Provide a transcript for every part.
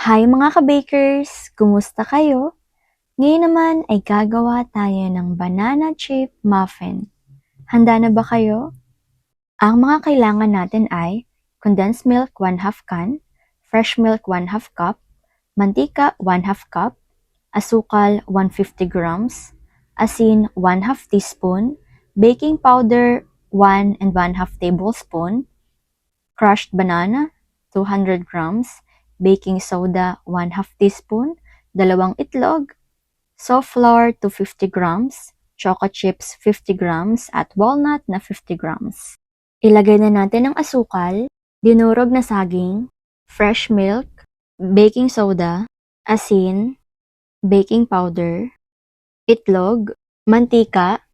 Hi mga ka-bakers! Kumusta kayo? Ngayon naman ay gagawa tayo ng banana chip muffin. Handa na ba kayo? Ang mga kailangan natin ay condensed milk 1/2 can, fresh milk 1/2 cup, mantika 1/2 cup, asukal 150 grams, asin 1/2 teaspoon, baking powder 1 and 1/2 tablespoon, crushed banana 200 grams, baking soda 1/2 teaspoon, 2 itlog, soft flour 250 grams, choco chips 50 grams, at walnut na 50 grams. Ilagay na natin ang asukal, dinurog na saging, fresh milk, baking soda, asin, baking powder, itlog, mantika,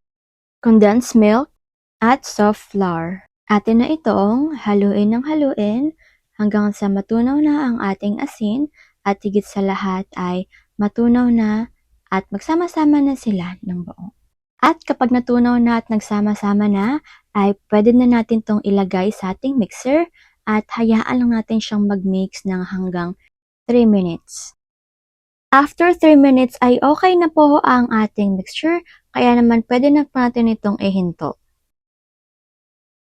condensed milk, at soft flour. Atin na itong haluin ng haluin hanggang sa matunaw na ang ating asin at higit sa lahat ay matunaw na at magsama-sama na sila ng buo. At kapag natunaw na at nagsama-sama na, ay pwede na natin itong ilagay sa ating mixer at hayaan lang natin siyang mag-mix ng hanggang 3 minutes. After 3 minutes ay okay na po ang ating mixture, kaya naman pwede na po natin itong ihinto.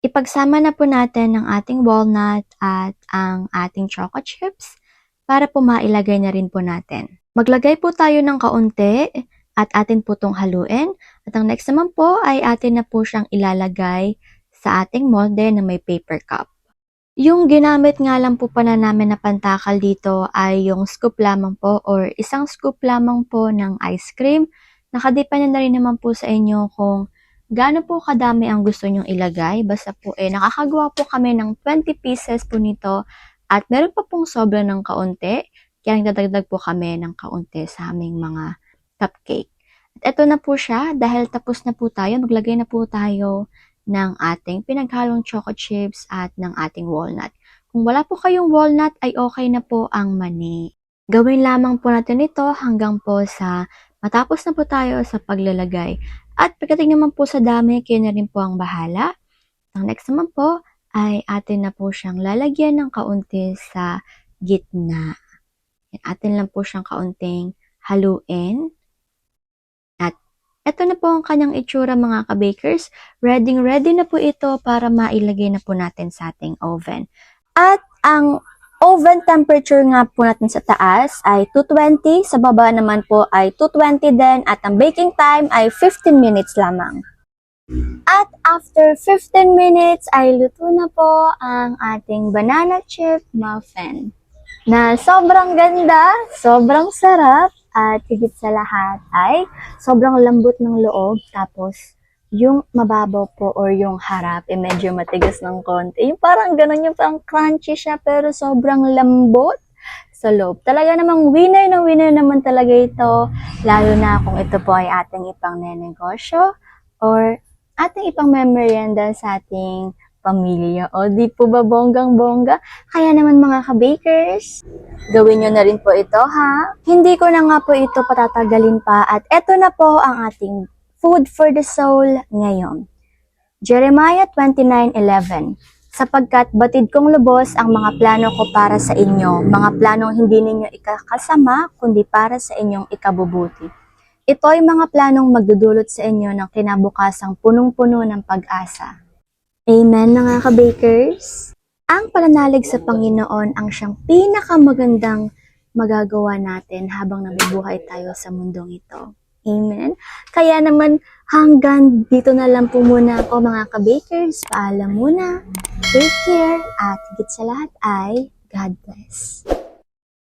Ipagsama na po natin ang ating walnut at ang ating choco chips para po mailagay na rin po natin. Maglagay po tayo ng kaunti at atin po itong haluin. At ang next naman po ay atin na po siyang ilalagay sa ating molde na may paper cup. Yung ginamit nga lang po pala namin na pantakal dito ay yung scoop lamang po or isang scoop lamang po ng ice cream. Nakadepende na rin naman po sa inyo kung gaano po kadami ang gusto nyong ilagay. Basta po nakakagawa po kami ng 20 pieces po nito at meron pa pong sobra ng kaunti. Kaya nagdadagdag po kami ng kaunti sa aming mga cupcake. At ito na po siya, dahil tapos na po tayo, maglagay na po tayo ng ating pinaghalong choco chips at ng ating walnut. Kung wala po kayong walnut ay okay na po ang mani. Gawin lamang po natin ito hanggang po sa matapos na po tayo sa paglalagay. At pagdating naman po sa dami, kayo na rin po ang bahala. Ang next naman po ay atin na po siyang lalagyan ng kaunti sa gitna. Atin lang po siyang kaunting haluin. At ito na po ang kanyang itsura mga ka-bakers. Ready na po ito para mailagay na po natin sa ating oven. At ang oven temperature nga po natin sa taas ay 220, sa baba naman po ay 220 din at ang baking time ay 15 minutes lamang. At after 15 minutes ay luto na po ang ating banana chip muffin na sobrang ganda, sobrang sarap, at higit sa lahat ay sobrang lambot ng loob, tapos yung mababaw po or yung harap ay medyo matigas ng konti. Yung parang ganun, yung parang crunchy siya pero sobrang lambot sa loob. Talaga namang winner na winner naman talaga ito, lalo na kung ito po ay ating ipang nenegosyo or ating ipang merienda sa ating pamilya. O di po ba bonggang-bongga? Kaya naman mga ka-bakers, gawin nyo na rin po ito ha. Hindi ko na nga po ito patatagalin pa at eto na po ang ating food for the soul ngayon. Jeremiah 29:11. Sapagkat batid kong lubos ang mga plano ko para sa inyo, mga planong hindi ninyo ikakasama, kundi para sa inyong ikabubuti. Ito ay mga planong magdudulot sa inyo ng kinabukasang punong-puno ng pag-asa. Amen mga ka-bakers! Ang pananalig sa Panginoon ang siyang pinakamagandang magagawa natin habang nabubuhay tayo sa mundong ito. Amen? Kaya naman hanggang dito na lang po muna ako mga ka-bakers. Paalam muna. Take care at higit sa lahat ay God bless.